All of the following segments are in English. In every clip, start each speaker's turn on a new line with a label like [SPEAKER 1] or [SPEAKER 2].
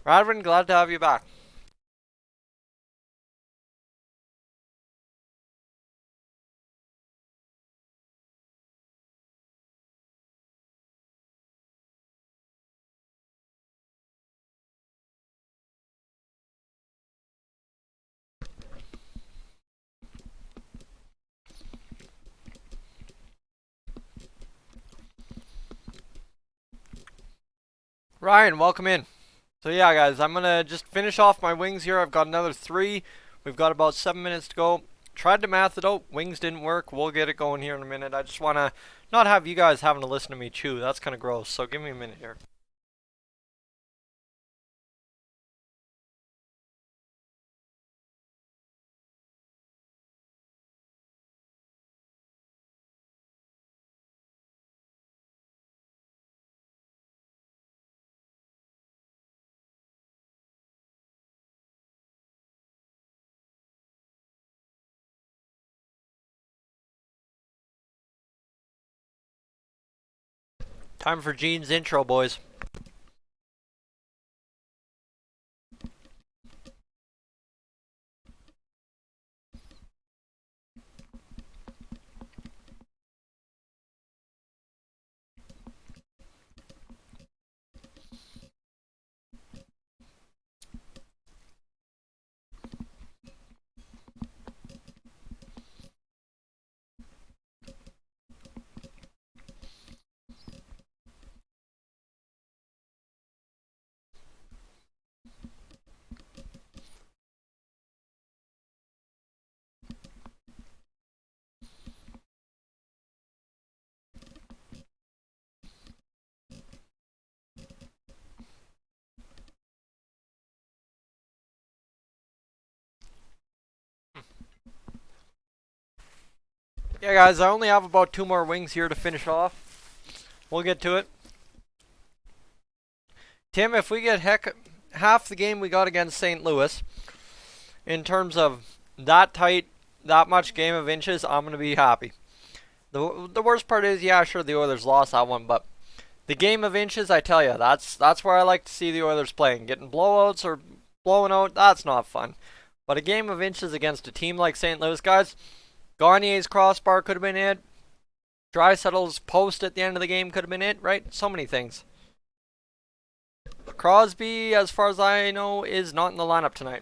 [SPEAKER 1] Radvin, glad to have you back. Ryan, welcome in. So yeah, guys, I'm gonna just finish off my wings here. I've got another three. We've got about 7 minutes to go. Tried to math it out. Wings didn't work. We'll get it going here in a minute. I just wanna not have you guys having to listen to me chew. That's kind of gross. So give me a minute here. Time for Gene's intro, boys. Yeah, guys, I only have about two more wings here to finish off. We'll get to it. Tim, if we get half the game we got against St. Louis, in terms of that tight, that much game of inches, I'm gonna be happy. The worst part is, yeah, sure, the Oilers lost that one, but the game of inches, I tell you, that's where I like to see the Oilers playing. Getting blowouts or blowing out, that's not fun. But a game of inches against a team like St. Louis, guys, Gagner's crossbar could have been it. Drysaddle's post at the end of the game could have been it, right? So many things. Crosby, as far as I know, is not in the lineup tonight.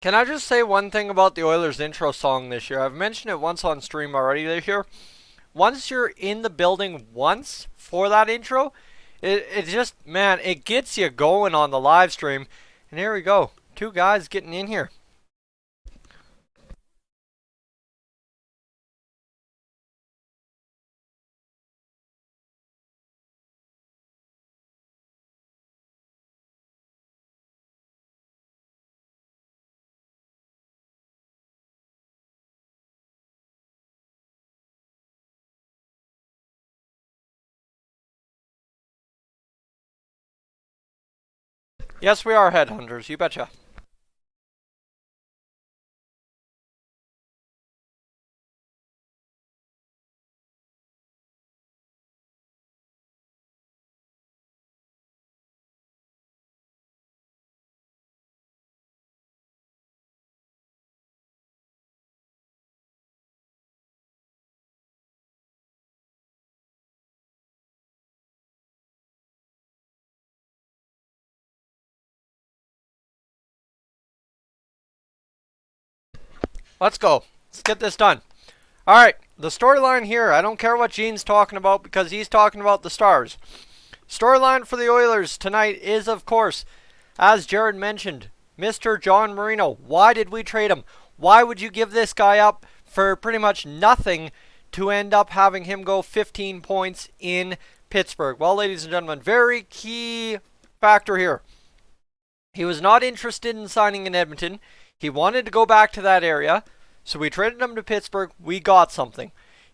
[SPEAKER 1] Can I just say one thing about the Oilers intro song this year? I've mentioned it once on stream already this year. Once you're in the building once for that intro, it just, man, it gets you going on the live stream. And here we go. Two guys getting in here. Yes, we are headhunters, you betcha. Let's go. Let's get this done. Alright, the storyline here, I don't care what Gene's talking about because he's talking about the Stars. Storyline for the Oilers tonight is, of course, as Jared mentioned, Mr. John Marino. Why did we trade him? Why would you give this guy up for pretty much nothing to end up having him go 15 points in Pittsburgh? Well, ladies and gentlemen, very key factor here. He was not interested in signing in Edmonton. He wanted to go back to that area, so we traded him to Pittsburgh. We got something.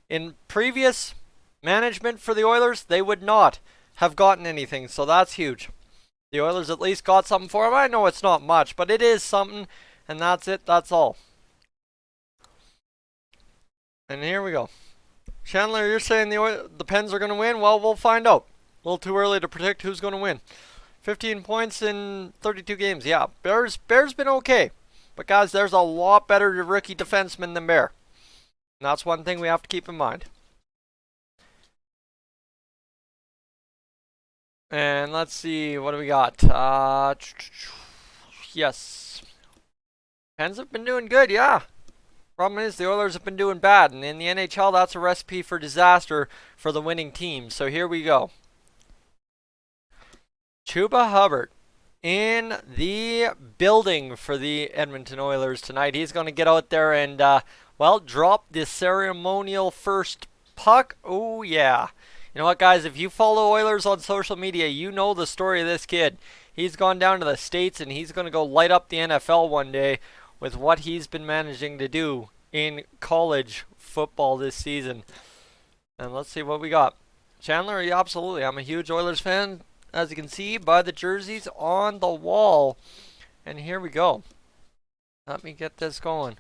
[SPEAKER 1] In previous management for the Oilers, they would not have gotten anything, so that's huge. The Oilers at least got something for him. I know it's not much, but it is something, and that's it. That's all. And here we go. Chandler, you're saying the Pens are going to win? Well, we'll find out. A little too early to predict who's going to win. 15 points in 32 games. Yeah, Bear's been okay. But guys, there's a lot better rookie defensemen than Bear. And that's one thing we have to keep in mind. And let's see, what do we got? Yes. Pens have been doing good, yeah. Problem is, the Oilers have been doing bad. And in the NHL, that's a recipe for disaster for the winning team. So here we go. Chuba Hubbard in the building for the Edmonton Oilers tonight. He's going to get out there and, well, drop the ceremonial first puck. Oh, yeah. You know what, guys? If you follow Oilers on social media, you know the story of this kid. He's gone down to the States, and he's going to go light up the NFL one day with what he's been managing to do in college football this season. And let's see what we got. Chandler, yeah, absolutely. I'm a huge Oilers fan, as you can see by the jerseys on the wall. And here we go. Let me get this going.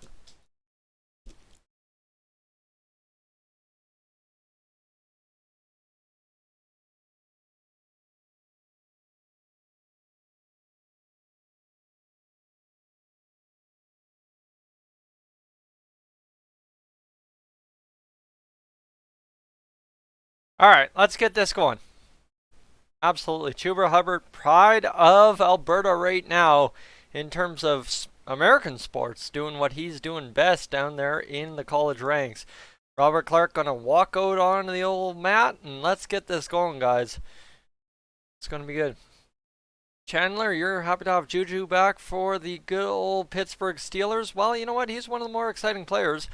[SPEAKER 1] Alright, let's get this going. Absolutely. Chuba Hubbard, pride of Alberta right now in terms of American sports, doing what he's doing best down there in the college ranks. Robert Clark going to walk out onto the old mat, and let's get this going, guys. It's going to be good. Chandler, you're happy to have Juju back for the good old Pittsburgh Steelers. Well, you know what? He's one of the more exciting players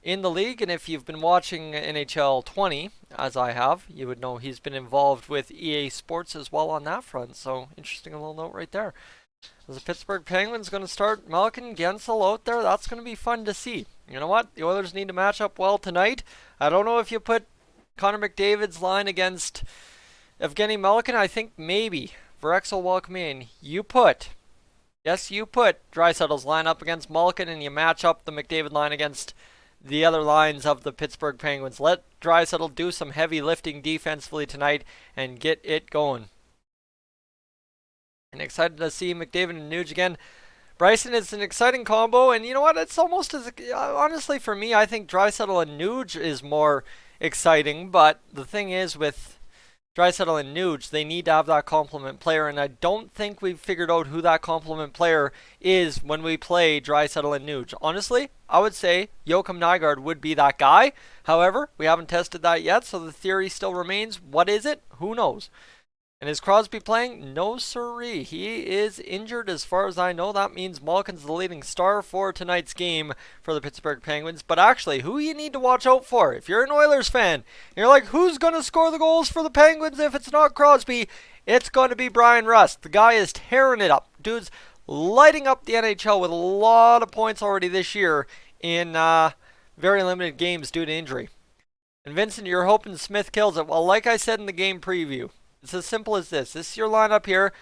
[SPEAKER 1] in the league, and if you've been watching NHL 20, as I have, you would know he's been involved with EA Sports as well on that front. So, interesting little note right there. As the Pittsburgh Penguins going to start Malkin Gensel out there, that's going to be fun to see. You know what? The Oilers need to match up well tonight. I don't know if you put Connor McDavid's line against Evgeny Malkin. I think maybe. Verexel, welcome in. You put Draisaitl's line up against Malkin, and you match up the McDavid line against the other lines of the Pittsburgh Penguins. Let Draisaitl do some heavy lifting defensively tonight and get it going. And excited to see McDavid and Nuge again. Bryson, it's an exciting combo, and you know what? It's almost as honestly for me, I think Draisaitl and Nuge is more exciting. But the thing is, with Draisaitl and Nuge, they need to have that complement player, and I don't think we've figured out who that complement player is when we play Draisaitl and Nuge. Honestly, I would say Joakim Nygard would be that guy. However, we haven't tested that yet, so the theory still remains. What is it? Who knows? And is Crosby playing? No, sirree. He is injured as far as I know. That means Malkin's the leading star for tonight's game for the Pittsburgh Penguins. But actually, who you need to watch out for, if you're an Oilers fan, you're like, who's going to score the goals for the Penguins if it's not Crosby? It's going to be Brian Rust. The guy is tearing it up. Dude's lighting up the NHL with a lot of points already this year in very limited games due to injury. And Vincent, you're hoping Smith kills it. Well, like I said in the game preview, it's as simple as this. This is your lineup here.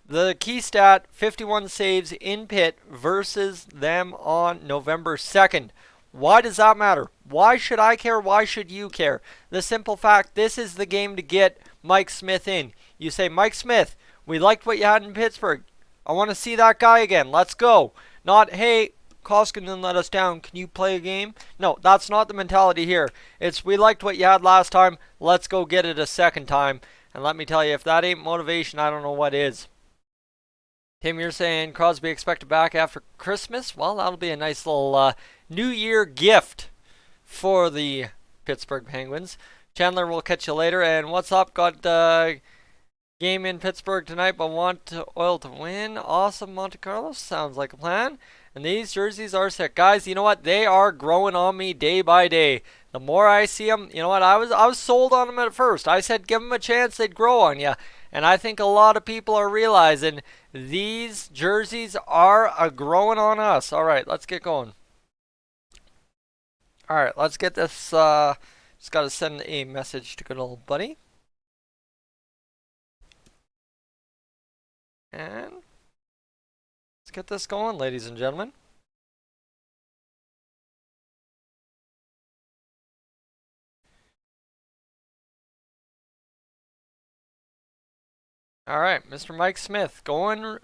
[SPEAKER 1] The key stat, 51 saves in Pitt versus them on November 2nd. Why does that matter? Why should I care? Why should you care? The simple fact, this is the game to get Mike Smith in. You say, Mike Smith, we liked what you had in Pittsburgh. I want to see that guy again. Let's go. Not, hey, Koskinen let us down. Can you play a game? No, that's not the mentality here. It's, we liked what you had last time. Let's go get it a second time. And let me tell you, if that ain't motivation, I don't know what is. Tim, you're saying Crosby expected back after Christmas? Well, that'll be a nice little New Year gift for the Pittsburgh Penguins. Chandler, will catch you later. And what's up? Got game in Pittsburgh tonight, but want Oil to win. Awesome, Monte Carlo. Sounds like a plan. And these jerseys are sick. Guys, you know what? They are growing on me day by day. The more I see them, you know what? I was sold on them at first. I said give them a chance, they'd grow on you. And I think a lot of people are realizing these jerseys are growing on us. All right, let's get going. All right, let's get this. Just got to send a message to good old buddy. And let's get this going, ladies and gentlemen. All right, Mr. Mike Smith going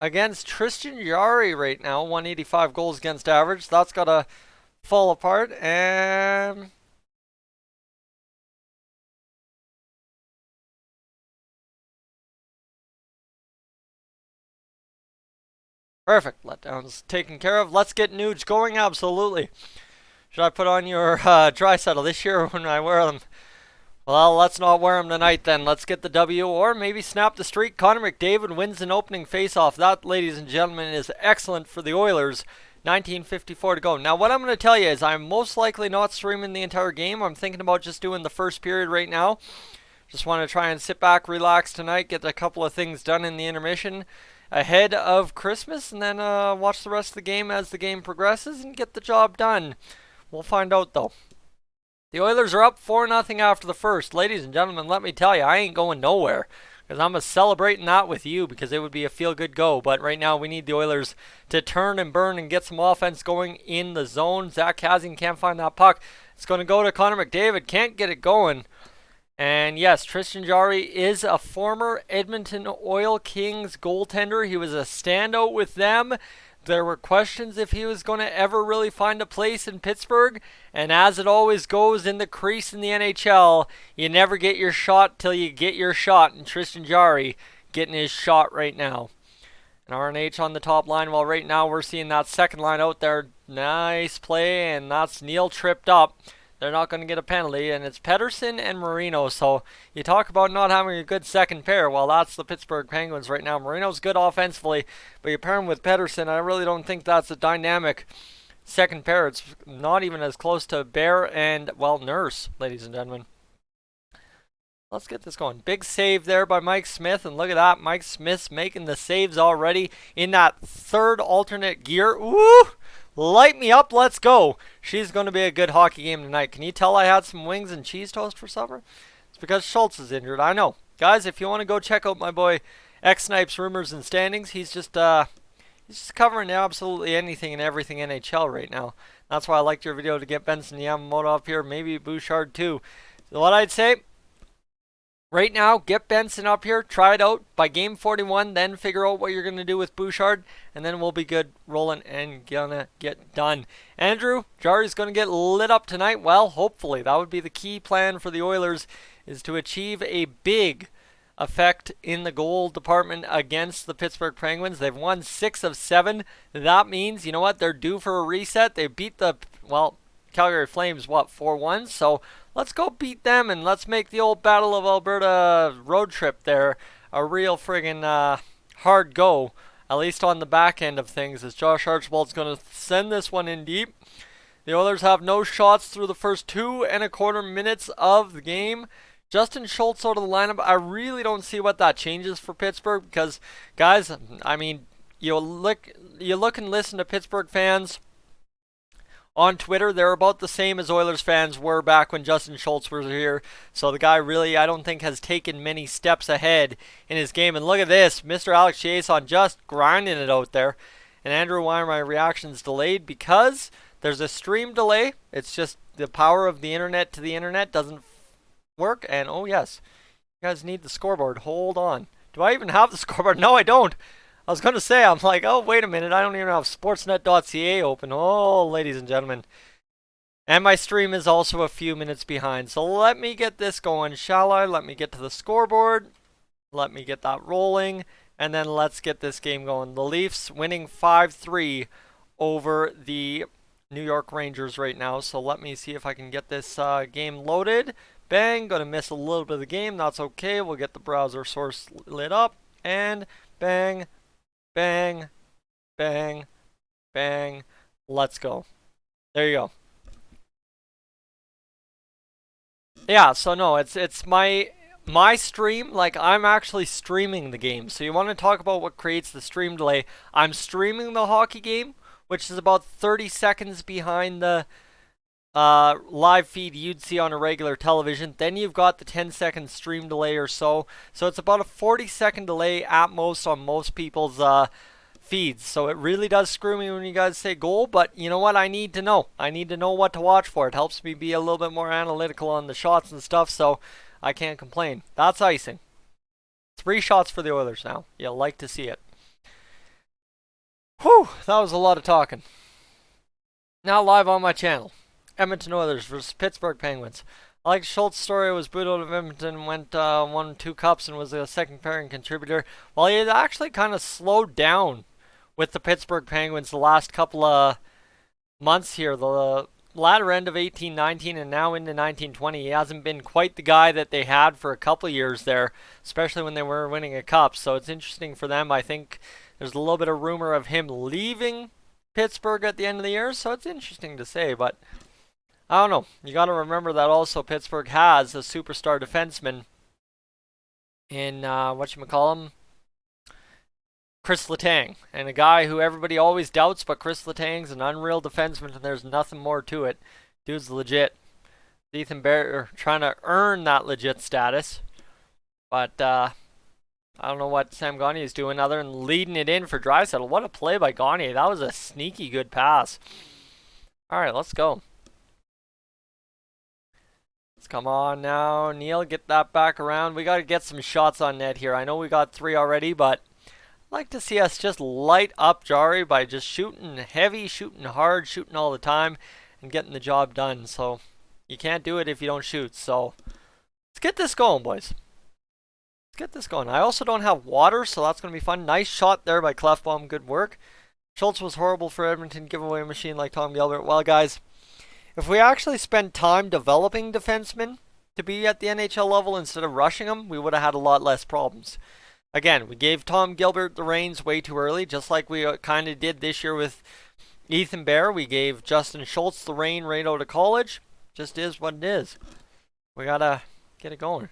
[SPEAKER 1] against Tristan Jarry right now, 185 goals against average. That's got to fall apart. And perfect. Letdown's taken care of. Let's get Nuge going. Absolutely. Should I put on your dry settle this year when I wear them? Well, let's not wear them tonight then. Let's get the W or maybe snap the streak. Connor McDavid wins an opening faceoff. That, ladies and gentlemen, is excellent for the Oilers. 19:54 to go. Now, what I'm going to tell you is I'm most likely not streaming the entire game. I'm thinking about just doing the first period right now. Just want to try and sit back, relax tonight, get a couple of things done in the intermission ahead of Christmas, and then watch the rest of the game as the game progresses and get the job done. We'll find out, though. The Oilers are up 4-0 after the first. Ladies and gentlemen, let me tell you, I ain't going nowhere. Because I'm celebrating that with you because it would be a feel-good go. But right now, we need the Oilers to turn and burn and get some offense going in the zone. Zach Kassian can't find that puck. It's going to go to Connor McDavid. Can't get it going. And yes, Tristan Jarry is a former Edmonton Oil Kings goaltender. He was a standout with them. There were questions if he was going to ever really find a place in Pittsburgh. And as it always goes in the crease in the NHL, you never get your shot till you get your shot. And Tristan Jarry getting his shot right now. And RNH on the top line. Well, right now we're seeing that second line out there. Nice play, and that's Neal tripped up. They're not going to get a penalty, and it's Pettersson and Marino. So you talk about not having a good second pair. Well, that's the Pittsburgh Penguins right now. Marino's good offensively, but you pair him with Pettersson, I really don't think that's a dynamic second pair. It's not even as close to Bear and, well, Nurse, ladies and gentlemen. Let's get this going. Big save there by Mike Smith, and look at that. Mike Smith's making the saves already in that third alternate gear. Woo! Light me up, let's go. She's going to be a good hockey game tonight. Can you tell I had some wings and cheese toast for supper? It's because Schultz is injured, I know. Guys, if you want to go check out my boy X-Snipes Rumors and Standings, he's just covering absolutely anything and everything NHL right now. That's why I liked your video to get Benson Yamamoto up here, maybe Bouchard too. So what I'd say, right now, get Benson up here, try it out by game 41, then figure out what you're going to do with Bouchard, and then we'll be good rolling and gonna get done. Andrew, Jarry's going to get lit up tonight. Well, hopefully. That would be the key plan for the Oilers, is to achieve a big effect in the goal department against the Pittsburgh Penguins. They've won 6 of 7. That means, you know what, they're due for a reset. They beat the, well, Calgary Flames, what, 4-1? So let's go beat them, and let's make the old Battle of Alberta road trip there a real friggin' hard go, at least on the back end of things, as Josh Archibald's going to send this one in deep. The Oilers have no shots through the first 2.25 minutes of the game. Justin Schultz out of the lineup. I really don't see what that changes for Pittsburgh because, guys, I mean, you look and listen to Pittsburgh fans on Twitter, they're about the same as Oilers fans were back when Justin Schultz was here. So the guy really, I don't think, has taken many steps ahead in his game. And look at this, Mr. Alex Chiasson just grinding it out there. And Andrew, why are my reactions delayed? Because there's a stream delay. It's just the power of the internet to the internet doesn't work. And oh yes, you guys need the scoreboard. Hold on. Do I even have the scoreboard? No, I don't. I was going to say, I'm like, oh, wait a minute. I don't even have sportsnet.ca open. Oh, ladies and gentlemen. And my stream is also a few minutes behind. So let me get this going, shall I? Let me get to the scoreboard. Let me get that rolling. And then let's get this game going. The Leafs winning 5-3 over the New York Rangers right now. So let me see if I can get this game loaded. Bang, gonna miss a little bit of the game. That's okay. We'll get the browser source lit up. And bang, bang, bang, bang. Let's go. There you go. Yeah, so no, it's my stream, like I'm actually streaming the game. So you want to talk about what creates the stream delay? I'm streaming the hockey game, which is about 30 seconds behind the live feed you'd see on a regular television. Then you've got the 10-second stream delay or so. So it's about a 40-second delay at most on most people's feeds. So it really does screw me when you guys say goal, but you know what? I need to know. I need to know what to watch for. It helps me be a little bit more analytical on the shots and stuff, so I can't complain. That's icing. 3 shots for the Oilers now. You'll like to see it. Whew, that was a lot of talking. Now live on my channel. Edmonton Oilers versus Pittsburgh Penguins. I like Schultz's story. Was booed out of Edmonton, won 2 cups, and was a second pairing contributor. Well, he had actually kind of slowed down with the Pittsburgh Penguins the last couple of months here. The latter end of 18-19 and now into 19-20. He hasn't been quite the guy that they had for a couple of years there, especially when they were winning a cup. So it's interesting for them. I think there's a little bit of rumor of him leaving Pittsburgh at the end of the year, so it's interesting to say, but I don't know. You got to remember that also Pittsburgh has a superstar defenseman in, whatchamacallum, Chris Letang, and a guy who everybody always doubts, but Chris Letang's an unreal defenseman, and there's nothing more to it. Dude's legit. Ethan Bear trying to earn that legit status, but I don't know what Sam Gagner is doing other than leading it in for Draisaitl. What a play by Gagner. That was a sneaky good pass. All right, let's go. Let's come on now, Neil. Get that back around. We got to get some shots on net here. I know we got 3 already, but I'd like to see us just light up Jari by just shooting heavy, shooting hard, shooting all the time, and getting the job done. So you can't do it if you don't shoot. So let's get this going, boys. Let's get this going. I also don't have water, so that's going to be fun. Nice shot there by Clefbaum. Good work. Schultz was horrible for Edmonton. Giveaway machine like Tom Gilbert. Well, guys, if we actually spent time developing defensemen to be at the NHL level instead of rushing them, we would have had a lot less problems. Again, we gave Tom Gilbert the reins way too early, just like we kind of did this year with Ethan Bear. We gave Justin Schultz the rein right out of college. Just is what it is. We got to get it going.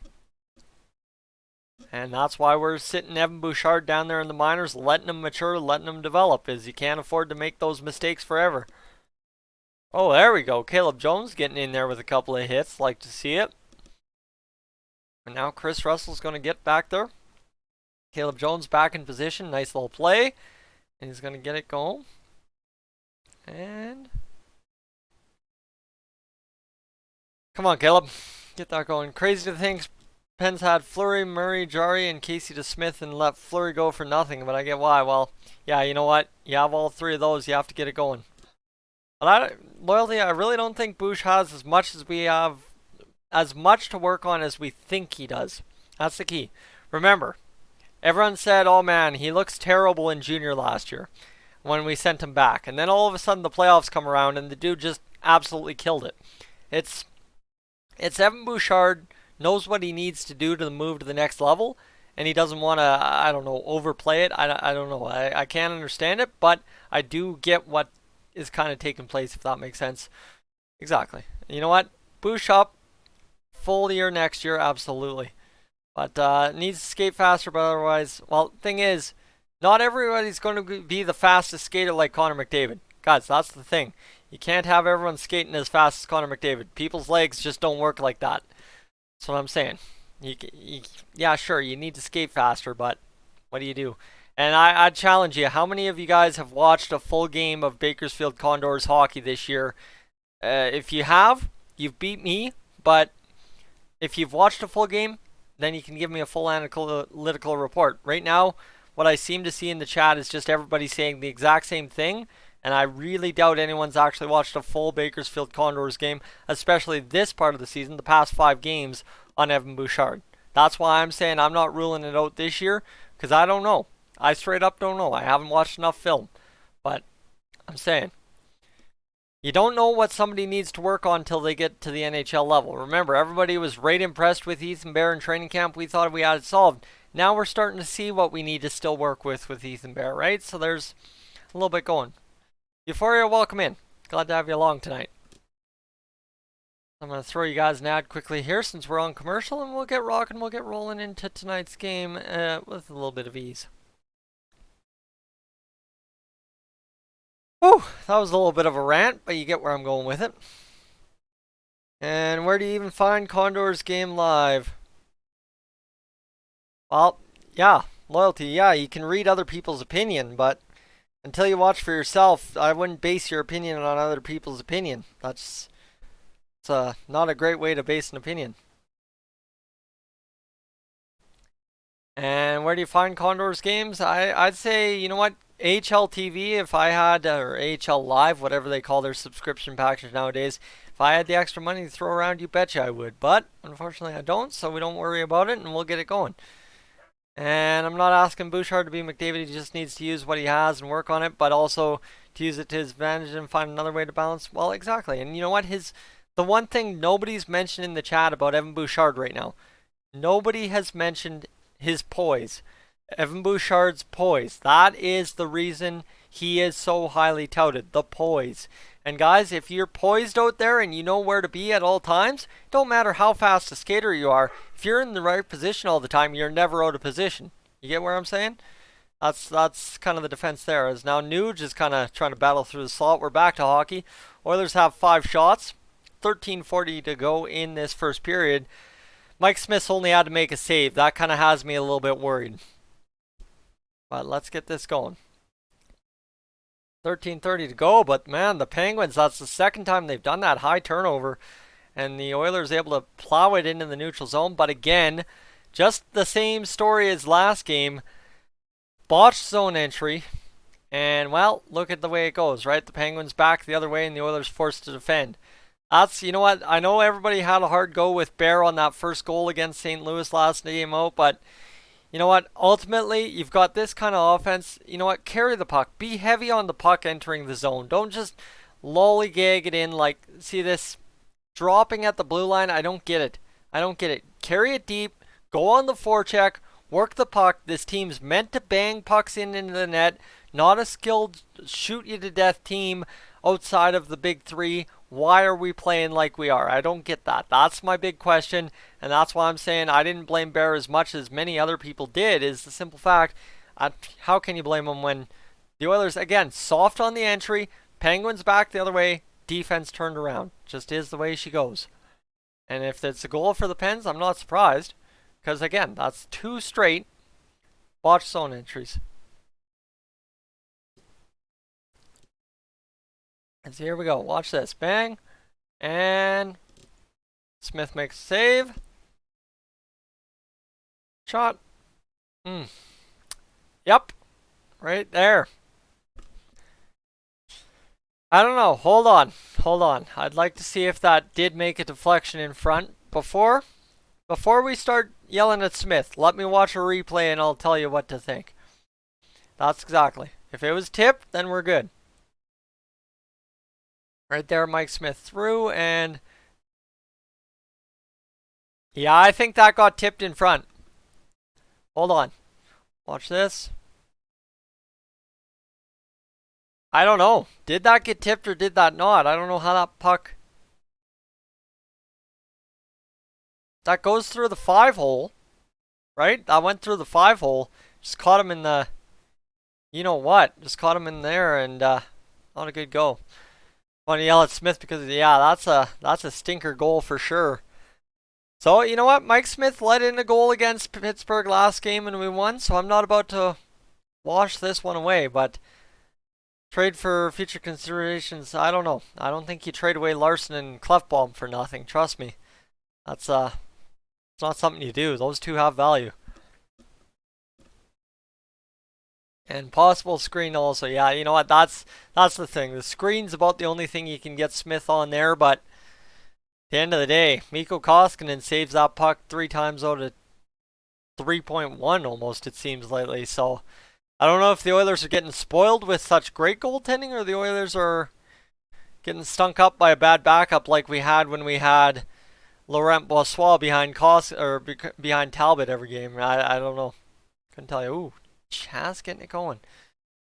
[SPEAKER 1] And that's why we're sitting Evan Bouchard down there in the minors, letting him mature, letting him develop, as you can't afford to make those mistakes forever. Oh, there we go. Caleb Jones getting in there with a couple of hits. Like to see it. And now Chris Russell's going to get back there. Caleb Jones back in position. Nice little play. And he's going to get it going. And come on, Caleb. Get that going. Crazy to think Pens had Fleury, Murray, Jari, and Casey DeSmith and let Fleury go for nothing. But I get why. Well, yeah, you know what? You have all 3 of those. You have to get it going. But loyalty, I really don't think Bush has as much as we have, as much to work on as we think he does. That's the key. Remember, everyone said, oh man, he looks terrible in junior last year when we sent him back. And then all of a sudden the playoffs come around and the dude just absolutely killed it. It's Evan Bouchard knows what he needs to do to move to the next level. And he doesn't want to, I don't know, overplay it. I don't know. I can't understand it, but I do get what is kind of taking place, if that makes sense. Exactly. You know what? Boosh up. Full year next year, absolutely. But needs to skate faster, but otherwise, well, thing is, not everybody's going to be the fastest skater like Connor McDavid. Guys, that's the thing. You can't have everyone skating as fast as Connor McDavid. People's legs just don't work like that. That's what I'm saying. Yeah, sure, you need to skate faster, but what do you do? And I challenge you, how many of you guys have watched a full game of Bakersfield Condors hockey this year? If you have, you've beat me, but if you've watched a full game, then you can give me a full analytical report. Right now, what I seem to see in the chat is just everybody saying the exact same thing, and I really doubt anyone's actually watched a full Bakersfield Condors game, especially this part of the season, the past 5 games on Evan Bouchard. That's why I'm saying I'm not ruling it out this year, because I don't know. I straight up don't know. I haven't watched enough film. But I'm saying, You don't know what somebody needs to work on until they get to the NHL level. Remember, everybody was right impressed with Ethan Bear in training camp. We thought we had it solved. Now we're starting to see what we need to still work with Ethan Bear, right? So there's a little bit going. Euphoria, welcome in. Glad to have you along tonight. I'm going to throw you guys an ad quickly here since we're on commercial, and we'll get rocking, we'll get rolling into tonight's game with a little bit of ease. Whew, that was a little bit of a rant, but you get where I'm going with it. And where do you even find Condor's game live? Well, yeah, loyalty, yeah, you can read other people's opinion, but until you watch for yourself, I wouldn't base your opinion on other people's opinion. It's not a great way to base an opinion. And where do you find Condor's games? I'd say, you know what, AHL TV, if I had, or AHL Live, whatever they call their subscription package nowadays, if I had the extra money to throw around, you betcha I would. But, unfortunately I don't, so we don't worry about it, and we'll get it going. And I'm not asking Bouchard to be McDavid, he just needs to use what he has and work on it, but also to use it to his advantage and find another way to balance. Well, exactly. And you know what, the one thing nobody's mentioned in the chat about Evan Bouchard right now, nobody has mentioned his poise. Evan Bouchard's poise. That is the reason he is so highly touted. The poise. And guys, if you're poised out there and you know where to be at all times, don't matter how fast a skater you are, if you're in the right position all the time, you're never out of position. You get where I'm saying? That's kind of the defense there. As now Nuge is kind of trying to battle through the slot. We're back to hockey. Oilers have 5 shots. 13:40 to go in this first period. Mike Smith's only had to make a save. That kind of has me a little bit worried. But let's get this going. 13:30 to go, but man, the Penguins, that's the second time they've done that high turnover. And the Oilers able to plow it into the neutral zone. But again, just the same story as last game. Botched zone entry. And, well, look at the way it goes, right? The Penguins back the other way and the Oilers forced to defend. That's, you know what, I know everybody had a hard go with Bear on that first goal against St. Louis last game out, but you know what, ultimately, you've got this kind of offense, you know what, carry the puck. Be heavy on the puck entering the zone. Don't just lollygag it in like, see this dropping at the blue line? I don't get it. I don't get it. Carry it deep, go on the forecheck, work the puck. This team's meant to bang pucks into the net, not a skilled shoot-you-to-death team outside of the big three. Why are we playing like we are? I don't get that. That's my big question, and that's why I'm saying I didn't blame Bear as much as many other people did, is the simple fact, how can you blame him when the Oilers, again, soft on the entry, Penguins back the other way, defense turned around. Just is the way she goes. And if it's a goal for the Pens, I'm not surprised, because again, that's 2 straight botched zone entries. And so here we go. Watch this. Bang. And Smith makes a save. Shot. Yep. Right there. I don't know. Hold on. Hold on. I'd like to see if that did make a deflection in front. Before we start yelling at Smith, let me watch a replay and I'll tell you what to think. That's exactly. If it was tipped, then we're good. Right there, Mike Smith through, and yeah, I think that got tipped in front. Hold on. Watch this. I don't know. Did that get tipped or did that not? I don't know how that puck... That goes through the 5-hole, right? That went through the 5-hole. Just caught him in the... You know what? Just caught him in there, and not a good go. I want to yell at Smith because, yeah, that's a stinker goal for sure. So, you know what? Mike Smith let in a goal against Pittsburgh last game and we won, so I'm not about to wash this one away, but trade for future considerations, I don't know. I don't think you trade away Larson and Clefbaum for nothing, trust me. That's it's not something you do. Those two have value. And possible screen also. Yeah, you know what? That's the thing. The screen's about the only thing you can get Smith on there, but at the end of the day, Mikko Koskinen saves that puck 3 times out of 3.1 almost, it seems lately. So I don't know if the Oilers are getting spoiled with such great goaltending or the Oilers are, getting stunk up by a bad backup like we had when we had Laurent Brossoit behind Talbot every game. I don't know. Couldn't tell you. Ooh, Chaz getting it going.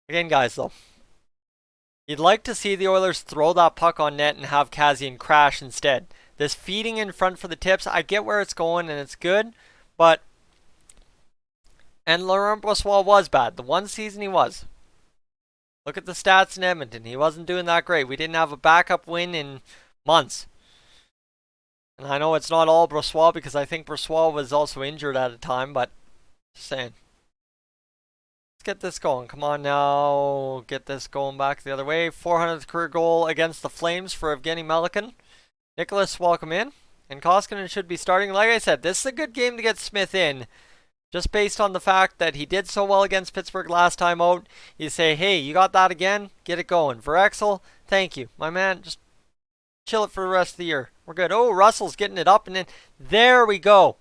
[SPEAKER 1] Again, guys, though. You'd like to see the Oilers throw that puck on net and have Kassian crash instead. This feeding in front for the tips, I get where it's going and it's good, but... And Laurent Brossoit was bad. The one season he was. Look at the stats in Edmonton. He wasn't doing that great. We didn't have a backup win in months. And I know it's not all Brossoit because I think Brossoit was also injured at a time, but just saying. Let's get this going. Come on now. Get this going back the other way. 400th career goal against the Flames for Evgeny Malkin. Nicholas, welcome in. And Koskinen should be starting. Like I said, this is a good game to get Smith in. Just based on the fact that he did so well against Pittsburgh last time out. You say, hey, you got that again? Get it going. Verexel, thank you. My man, just chill it for the rest of the year. We're good. Oh, Russell's getting it up and in. There we go.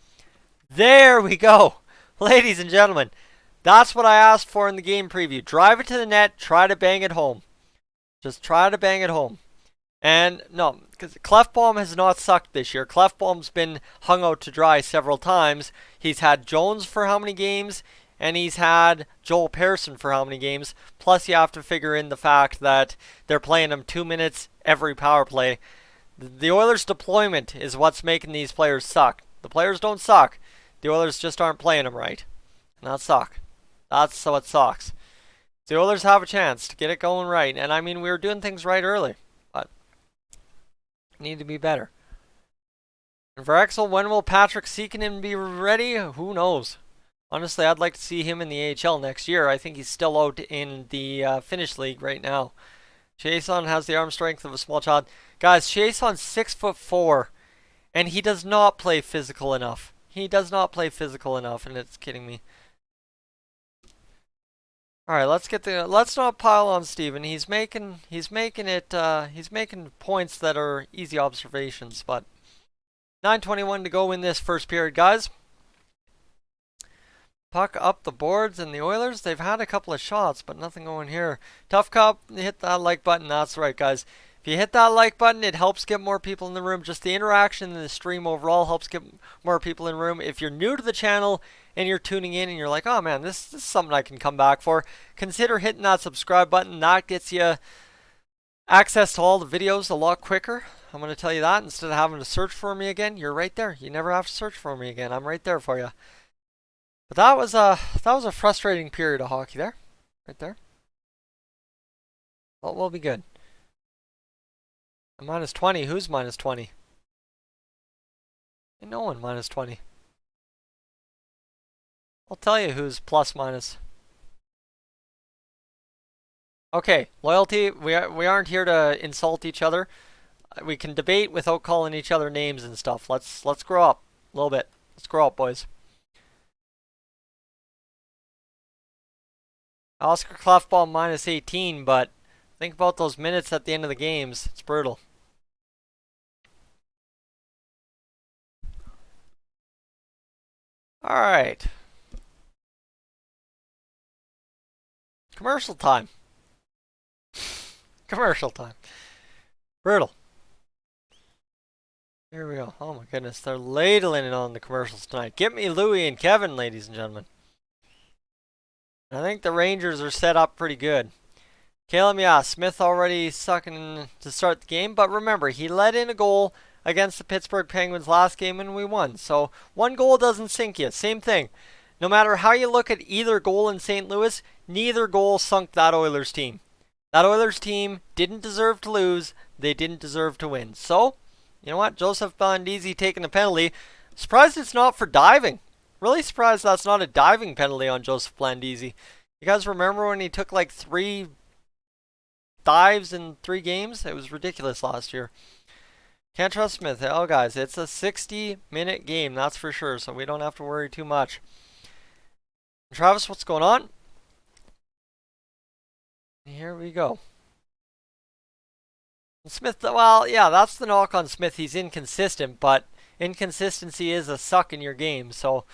[SPEAKER 1] There we go. Ladies and gentlemen, that's what I asked for in the game preview. Drive it to the net. Try to bang it home. Just try to bang it home. And no, because Clefbaum has not sucked this year. Clefbaum's been hung out to dry several times. He's had Jones for how many games? And he's had Joel Pearson for how many games? Plus you have to figure in the fact that they're playing him 2 minutes every power play. The Oilers' deployment is what's making these players suck. The players don't suck. The Oilers just aren't playing them right. And that sucks. That's what sucks. The Oilers have a chance to get it going right. And I mean, we were doing things right early. But need to be better. And for Exel, when will Patrick Seekinen be ready? Who knows? Honestly, I'd like to see him in the AHL next year. I think he's still out in the Finnish League right now. Chiasson has the arm strength of a small child. Guys, Chiasson's 6'4", and he does not play physical enough. He does not play physical enough, and it's kidding me. All right, let's not pile on Steven. He's making points that are easy observations, but 9:21 to go in this first period, guys. Puck up the boards, and the Oilers, they've had a couple of shots, but nothing going here. Tough Cup, hit that like button. That's right, guys. If you hit that like button, it helps get more people in the room. Just the interaction in the stream overall helps get more people in the room. If you're new to the channel and you're tuning in and you're like, oh man, this is something I can come back for, consider hitting that subscribe button. That gets you access to all the videos a lot quicker. I'm going to tell you that. Instead of having to search for me again, you're right there. You never have to search for me again. I'm right there for you. But that was a frustrating period of hockey there. Right there. Well, we'll be good. Minus 20. Who's minus 20? Ain't no one minus 20. I'll tell you who's plus minus. Okay, loyalty. We aren't here to insult each other. We can debate without calling each other names and stuff. Let's grow up a little bit. Let's grow up, boys. Oscar Clefbaum minus 18, but think about those minutes at the end of the games. It's brutal. All right. Commercial time. Commercial time. Brutal. Here we go. Oh my goodness, they're ladling it on the commercials tonight. Get me Louie and Kevin, ladies and gentlemen. I think the Rangers are set up pretty good. Caleb, yeah, Smith already sucking to start the game, but remember, he let in a goal against the Pittsburgh Penguins last game and we won. So one goal doesn't sink you. Same thing. No matter how you look at either goal in St. Louis, neither goal sunk that Oilers team. That Oilers team didn't deserve to lose. They didn't deserve to win. So, you know what? Joseph Blandisi taking a penalty. Surprised it's not for diving. Really surprised that's not a diving penalty on Joseph Blandisi. You guys remember when he took like 3 dives in 3 games? It was ridiculous last year. Can't trust Smith. Oh, guys, it's a 60-minute game, that's for sure, so we don't have to worry too much. Travis, what's going on? Here we go. Smith, well, yeah, that's the knock on Smith. He's inconsistent, but inconsistency is a suck in your game. So,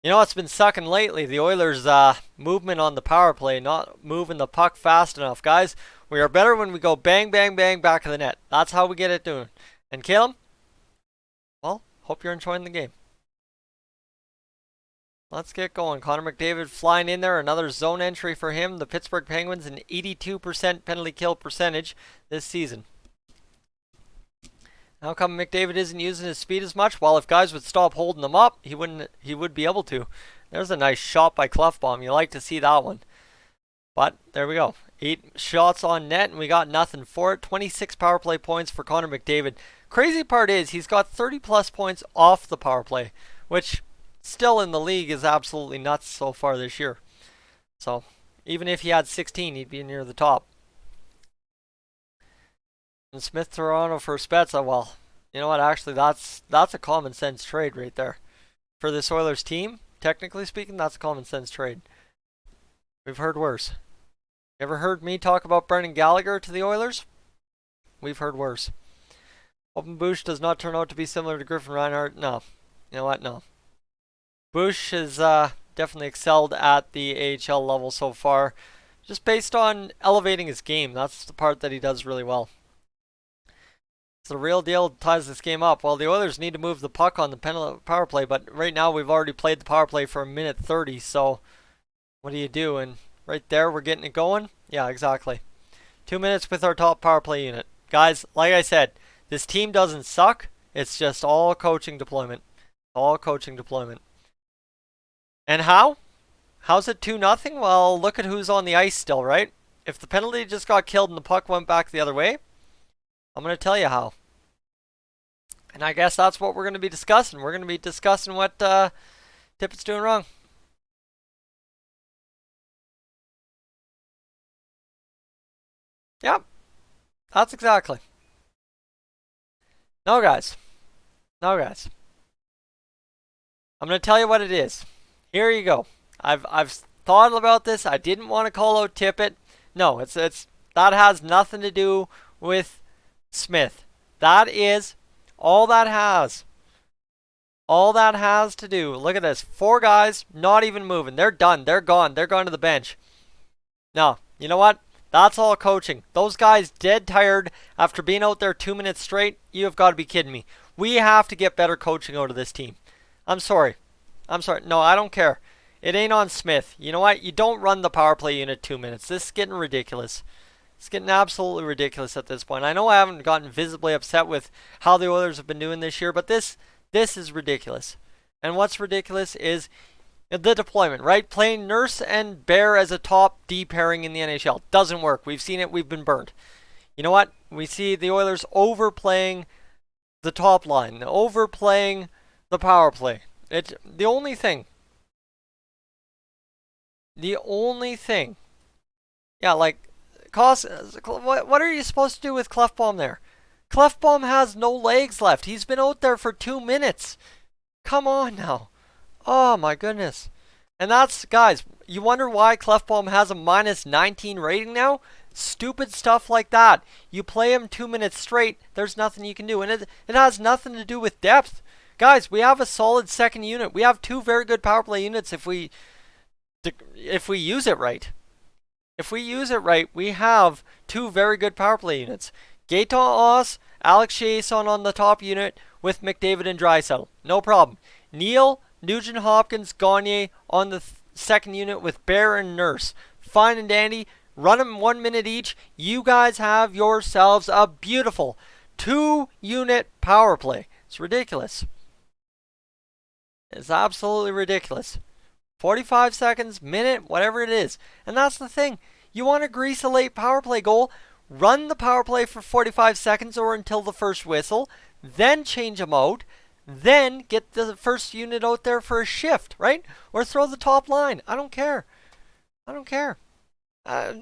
[SPEAKER 1] you know what's been sucking lately? The Oilers' movement on the power play, not moving the puck fast enough. Guys, We are better when we go bang, bang, bang back of the net. That's how we get it doing. And Caleb, well, hope you're enjoying the game. Let's get going. Connor McDavid flying in there. Another zone entry for him. The Pittsburgh Penguins, an 82% penalty kill percentage this season. How come McDavid isn't using his speed as much? Well, if guys would stop holding him up, he would be able to. There's a nice shot by Clefbaum. You like to see that one. But there we go. 8 shots on net, and we got nothing for it. 26 power play points for Connor McDavid. Crazy part is he's got 30 plus points off the power play, which still in the league is absolutely nuts so far this year. So even if he had 16, he'd be near the top. And Smith Toronto for Spezza. Well, you know what? Actually, that's a common sense trade right there for this Oilers team. Technically speaking, that's a common sense trade. We've heard worse. You ever heard me talk about Brendan Gallagher to the Oilers? We've heard worse. Hoping Bush does not turn out to be similar to Griffin Reinhart. No. You know what? No. Bush has definitely excelled at the AHL level so far. Just based on elevating his game. That's the part that he does really well. It's the real deal ties this game up. Well, the Oilers need to move the puck on the power play, but right now we've already played the power play for a minute 30, so what do you do? And right there, we're getting it going. Yeah, exactly. 2 minutes with our top power play unit. Guys, like I said, this team doesn't suck. It's just all coaching deployment. All coaching deployment. And how? How's it 2-0? Well, look at who's on the ice still, right? If the penalty just got killed and the puck went back the other way, I'm going to tell you how. And I guess that's what we're going to be discussing. We're going to be discussing what Tippett's doing wrong. Yep. That's exactly. No, guys. No, guys. I'm going to tell you what it is. Here you go. I've thought about this. I didn't want to call out Tippett. No, it's that has nothing to do with Smith. That is all that has. All that has to do. Look at this. 4 guys not even moving. They're done. They're gone. They're gone to the bench. No, you know what? That's all coaching. Those guys dead tired after being out there 2 minutes straight. You have got to be kidding me. We have to get better coaching out of this team. I'm sorry. I'm sorry. No, I don't care. It ain't on Smith. You know what? You don't run the power play unit 2 minutes. This is getting ridiculous. It's getting absolutely ridiculous at this point. I know I haven't gotten visibly upset with how the Oilers have been doing this year, but this is ridiculous. And what's ridiculous is the deployment, right? Playing Nurse and Bear as a top D pairing in the NHL. Doesn't work. We've seen it. We've been burned. You know what? We see the Oilers overplaying the top line, overplaying the power play. It's the only thing. Yeah, like, what are you supposed to do with Clefbaum there? Clefbaum has no legs left. He's been out there for 2 minutes. Come on now. Oh my goodness. And that's, guys, you wonder why Clefbaum has a -19 rating now? Stupid stuff like that. You play him 2 minutes straight, there's nothing you can do. And it has nothing to do with depth. Guys, we have a solid second unit. We have 2 very good power play units if we use it right. If we use it right, we have 2 very good power play units. Gaetan Oss, Alex Chiasson on the top unit with McDavid and Draisaitl. No problem. Neal, Nugent Hopkins, Gagne on the second unit with Bear and Nurse. Fine and dandy. Run them 1 minute each. You guys have yourselves a beautiful 2-unit power play. It's ridiculous. It's absolutely ridiculous. 45 seconds, minute, whatever it is. And that's the thing. You want to grease a late power play goal, run the power play for 45 seconds or until the first whistle, then change them out, then get the first unit out there for a shift, right? Or throw the top line. I don't care. I don't care.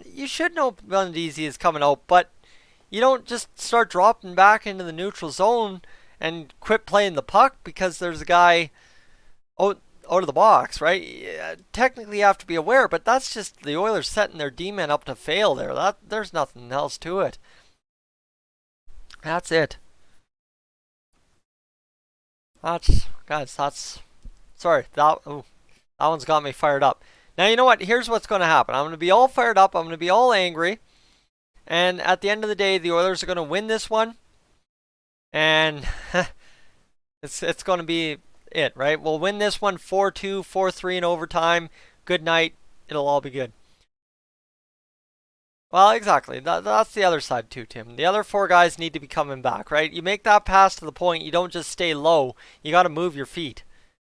[SPEAKER 1] You should know Bundese is coming out, but you don't just start dropping back into the neutral zone and quit playing the puck because there's a guy out of the box, right? Technically you have to be aware, but that's just the Oilers setting their D-men up to fail there. There's nothing else to it. That's it. Sorry, that one's got me fired up. Now you know what? Here's what's going to happen. I'm going to be all fired up. I'm going to be all angry. And at the end of the day, the Oilers are going to win this one. And it's going to be it, right? We'll win this one 4-2, 4-3 in overtime. Good night. It'll all be good. Well, exactly. That's the other side too, Tim. The other 4 guys need to be coming back, right? You make that pass to the point. You don't just stay low. You got to move your feet.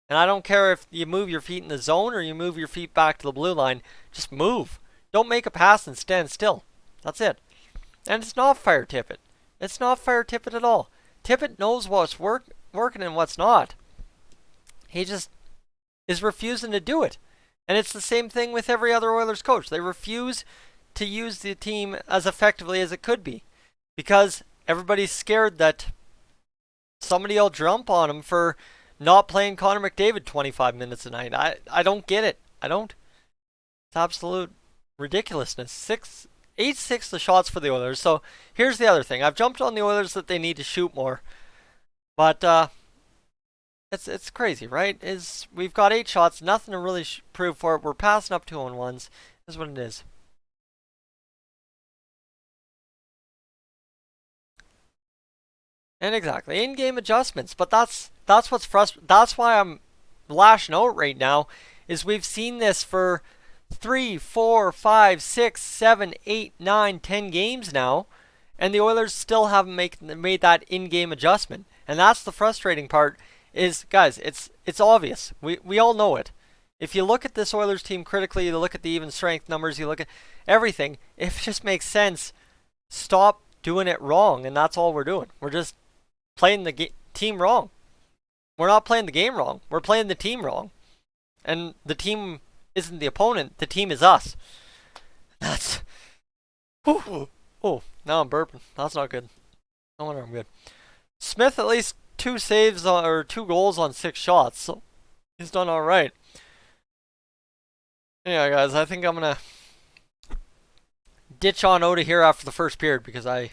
[SPEAKER 1] And I don't care if you move your feet in the zone or you move your feet back to the blue line. Just move. Don't make a pass and stand still. That's it. And it's not fire Tippett. It's not fire Tippett at all. Tippett knows what's working and what's not. He just is refusing to do it. And it's the same thing with every other Oilers coach. They refuse to use the team as effectively as it could be. Because everybody's scared that somebody will jump on them for not playing Connor McDavid 25 minutes a night. I don't get it. I don't. It's absolute ridiculousness. 8-6 the shots for the Oilers. So here's the other thing. I've jumped on the Oilers that they need to shoot more. But it's crazy, right? We've got 8 shots, nothing to really prove for it. We're passing up 2-on-1s. Is what it is. And exactly, in-game adjustments. But that's what's frustrating. That's why I'm lashing out right now. Is we've seen this for 3, 4, 5, 6, 7, 8, 9, 10 games now, and the Oilers still haven't made that in-game adjustment. And that's the frustrating part. Is guys, it's obvious. We all know it. If you look at this Oilers team critically, you look at the even strength numbers, you look at everything. If it just makes sense, stop doing it wrong, and that's all we're doing. We're just playing the team wrong. We're not playing the game wrong. We're playing the team wrong, and the team isn't the opponent. The team is us. That's. Oh, now I'm burping. That's not good. No wonder I'm good. Smith at least 2 saves or 2 goals on 6 shots, so he's done all right. Yeah, guys, I think I'm gonna ditch on out of here after the first period because I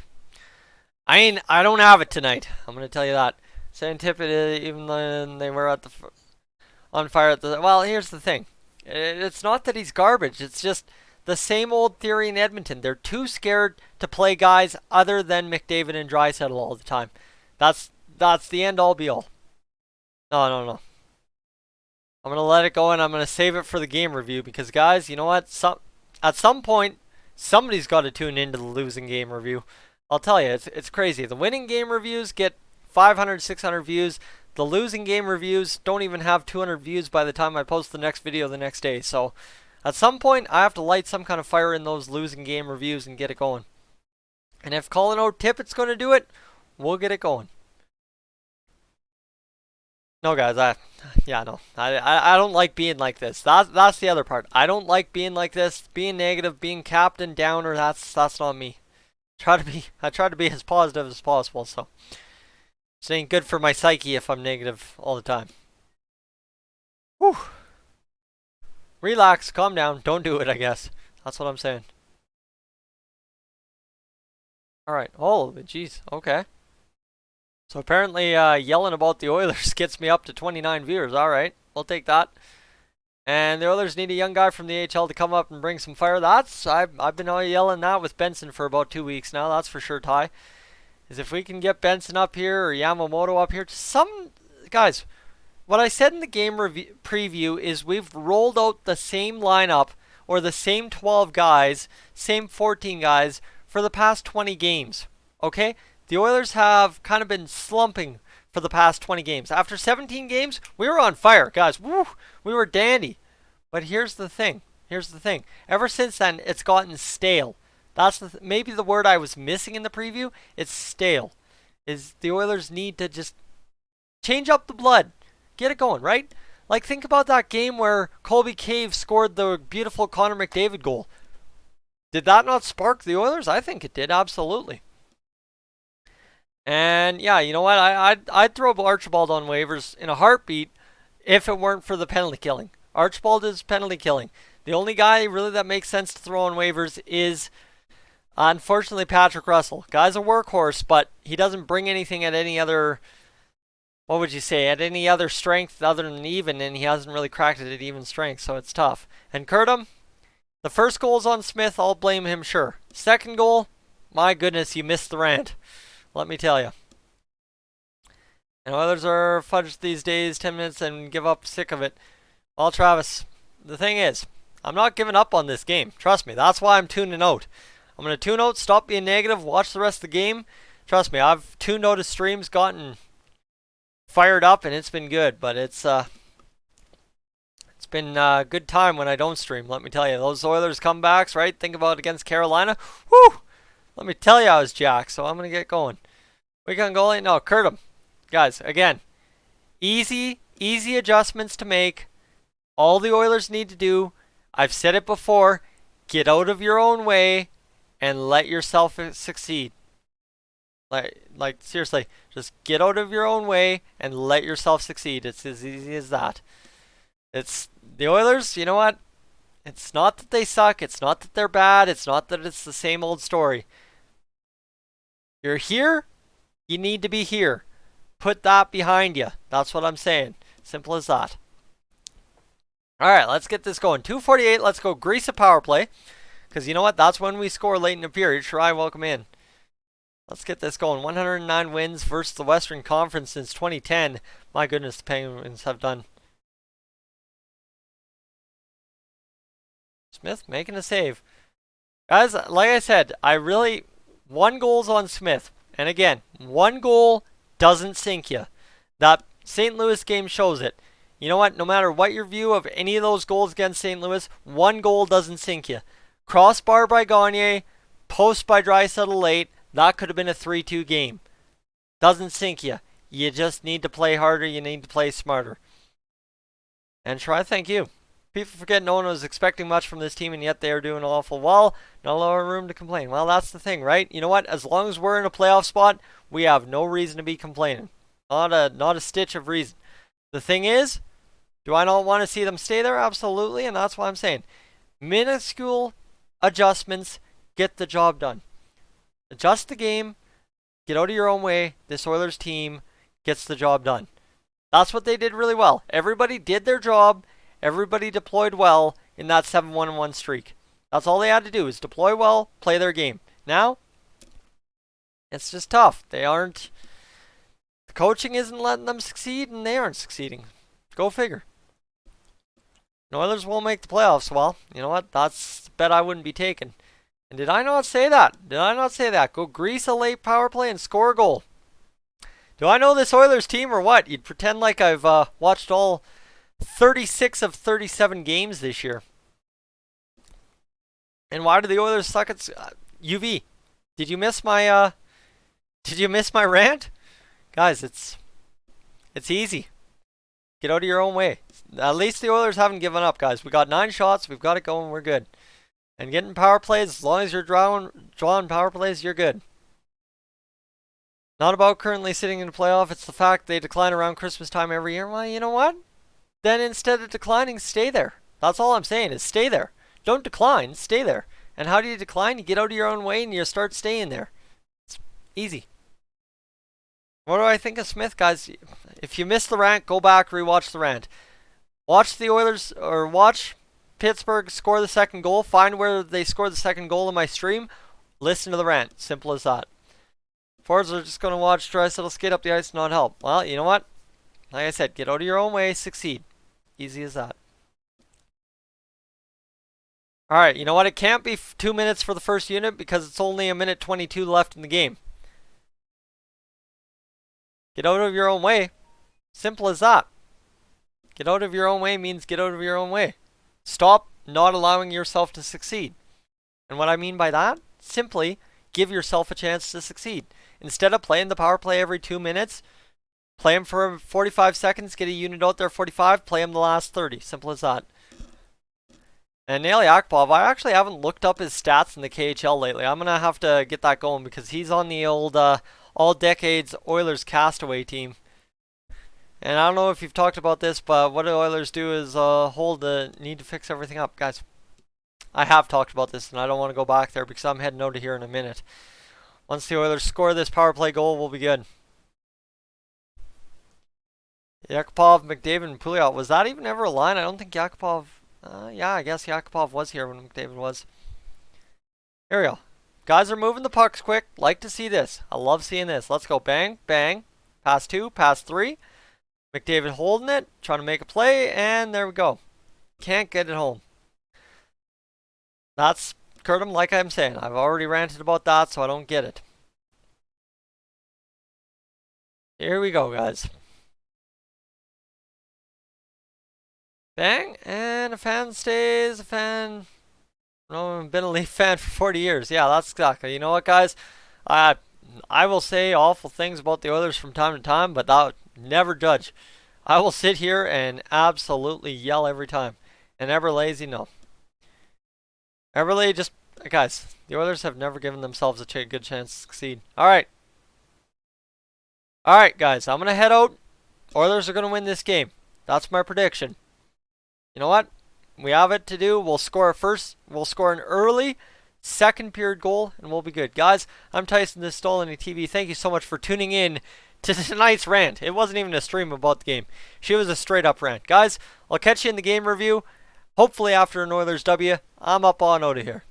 [SPEAKER 1] don't have it tonight. I'm gonna tell you that. St. Tippett, even when they were on fire at the. Well, here's the thing. It's not that he's garbage. It's just the same old theory in Edmonton. They're too scared to play guys other than McDavid and Draisaitl all the time. That's the end all be all. No. I'm going to let it go and I'm going to save it for the game review because, guys, you know what? At some point, somebody's got to tune into the losing game review. I'll tell you, it's crazy. The winning game reviews get 500, 600 views. The losing game reviews don't even have 200 views by the time I post the next video the next day. So at some point, I have to light some kind of fire in those losing game reviews and get it going. And if calling out Tippett's going to do it, we'll get it going. No, guys, I don't like being like this. That's the other part. I don't like being like this, being negative, being captain downer. That's not me. I try to be as positive as possible. So it ain't good for my psyche if I'm negative all the time. Whew. Relax, calm down. Don't do it. I guess that's what I'm saying. All right. Oh, jeez. Okay. So apparently yelling about the Oilers gets me up to 29 viewers. All right, we'll take that. And the Oilers need a young guy from the AHL to come up and bring some fire. I've been yelling that with Benson for about 2 weeks now. That's for sure, Ty. Is if we can get Benson up here or Yamamoto up here. Guys, what I said in the game preview is we've rolled out the same lineup or the same 12 guys, same 14 guys for the past 20 games. Okay? The Oilers have kind of been slumping for the past 20 games. After 17 games, we were on fire, guys. Woo, we were dandy. But here's the thing. Ever since then, it's gotten stale. That's maybe the word I was missing in the preview. It's stale. Is the Oilers need to just change up the blood. Get it going, right? Like, think about that game where Colby Cave scored the beautiful Connor McDavid goal. Did that not spark the Oilers? I think it did, absolutely. And yeah, you know what? I'd throw Archibald on waivers in a heartbeat if it weren't for the penalty killing. Archibald is penalty killing. The only guy really that makes sense to throw on waivers is, unfortunately, Patrick Russell. Guy's a workhorse, but he doesn't bring anything at any other, what would you say, at any other strength other than even, and he hasn't really cracked it at even strength, so it's tough. And Curtum, the first goal's on Smith, I'll blame him, sure. Second goal, my goodness, you missed the rant. Let me tell you. And Oilers are fudged these days, 10 minutes and give up, sick of it. Well, Travis, the thing is, I'm not giving up on this game. Trust me, that's why I'm tuning out. I'm going to tune out, stop being negative, watch the rest of the game. Trust me, I've tuned out of streams, gotten fired up, and it's been good. But it's been a good time when I don't stream, let me tell you. Those Oilers comebacks, right? Think about it against Carolina. Whew! Let me tell you I was jacked, so I'm going to get going. Weekend goalie? No, Curtum. Guys, again, easy adjustments to make. All the Oilers need to do, I've said it before, get out of your own way and let yourself succeed. Like seriously, just get out of your own way and let yourself succeed. It's as easy as that. It's the Oilers, you know what? It's not that they suck, it's not that they're bad, it's not that it's the same old story. You're here, you need to be here. Put that behind you. That's what I'm saying. Simple as that. Alright, let's get this going. 2:48, let's go grease a power play. Because you know what? That's when we score late in the period. Shirai, welcome in. Let's get this going. 109 wins versus the Western Conference since 2010. My goodness, the Penguins have done. Smith making a save. Guys, like I said, one goal's on Smith. And again, one goal doesn't sink you. That St. Louis game shows it. You know what? No matter what your view of any of those goals against St. Louis, one goal doesn't sink you. Crossbar by Gagne, post by Draisaitl late. That could have been a 3-2 game. Doesn't sink you. You just need to play harder. You need to play smarter. And try, thank you. People forget no one was expecting much from this team, and yet they are doing awful well. No lower room to complain. Well, that's the thing, right? You know what? As long as we're in a playoff spot, we have no reason to be complaining. Not a stitch of reason. The thing is, do I not want to see them stay there? Absolutely, and that's what I'm saying. Minuscule adjustments get the job done. Adjust the game, get out of your own way. This Oilers team gets the job done. That's what they did really well. Everybody did their job. Everybody deployed well in that 7-1-1 streak. That's all they had to do is deploy well, play their game. Now, it's just tough. The coaching isn't letting them succeed, and they aren't succeeding. Go figure. The Oilers won't make the playoffs. Well, you know what? That's a bet I wouldn't be taking. And did I not say that? Did I not say that? Go grease a late power play and score a goal. Do I know this Oilers team or what? You'd pretend like I've watched all 36 of 37 games this year. And why do the Oilers suck at UV? Did you miss my rant? Guys, it's easy. Get out of your own way. At least the Oilers haven't given up, guys. We got 9 shots. We've got it going. We're good. And getting power plays, as long as you're drawing power plays, you're good. Not about currently sitting in the playoff. It's the fact they decline around Christmas time every year. Well, you know what? Then instead of declining, stay there. That's all I'm saying is stay there. Don't decline. Stay there. And how do you decline? You get out of your own way and you start staying there. It's easy. What do I think of Smith, guys? If you missed the rant, go back, rewatch the rant. Watch the Oilers, or watch Pittsburgh score the second goal. Find where they scored the second goal in my stream. Listen to the rant. Simple as that. Forwards are just going to watch Draisaitl skate up the ice and not help. Well, you know what? Like I said, get out of your own way, succeed. Easy as that. Alright, you know what? It can't be 2 minutes for the first unit because it's only 1:22 left in the game. Get out of your own way. Simple as that. Get out of your own way means get out of your own way. Stop not allowing yourself to succeed. And what I mean by that, simply give yourself a chance to succeed. Instead of playing the power play every 2 minutes, play them for 45 seconds, get a unit out there 45, play them the last 30. Simple as that. And Nail Yakupov, I actually haven't looked up his stats in the KHL lately. I'm going to have to get that going because he's on the old All Decades Oilers Castaway team. And I don't know if you've talked about this, but what the Oilers do is hold the need to fix everything up. Guys, I have talked about this and I don't want to go back there because I'm heading out of here in a minute. Once the Oilers score this power play goal, we'll be good. Yakupov, McDavid, and Pouliot. Was that even ever a line? I don't think Yakupov... yeah, I guess Yakupov was here when McDavid was. Here we go. Guys are moving the pucks quick. Like to see this. I love seeing this. Let's go. Bang, bang. Pass 2, pass 3. McDavid holding it, trying to make a play, and there we go. Can't get it home. That's Curtin, like I'm saying. I've already ranted about that, so I don't get it. Here we go, guys. Bang, and a fan stays. A fan. No, I've been a Leaf fan for 40 years. Yeah, that's exactly. You know what, guys? I will say awful things about the Oilers from time to time, but that never judge. I will sit here and absolutely yell every time. And Eberle, no. Eberle just, guys, the Oilers have never given themselves a good chance to succeed. All right. All right, guys, I'm going to head out. Oilers are going to win this game. That's my prediction. You know what? We have it to do. We'll score first. We'll score an early second period goal, and we'll be good. Guys, I'm Tyson, this is Dolynny TV. Thank you so much for tuning in to tonight's rant. It wasn't even a stream about the game. She was a straight up rant. Guys, I'll catch you in the game review. Hopefully after an Oilers W. I'm up on out of here.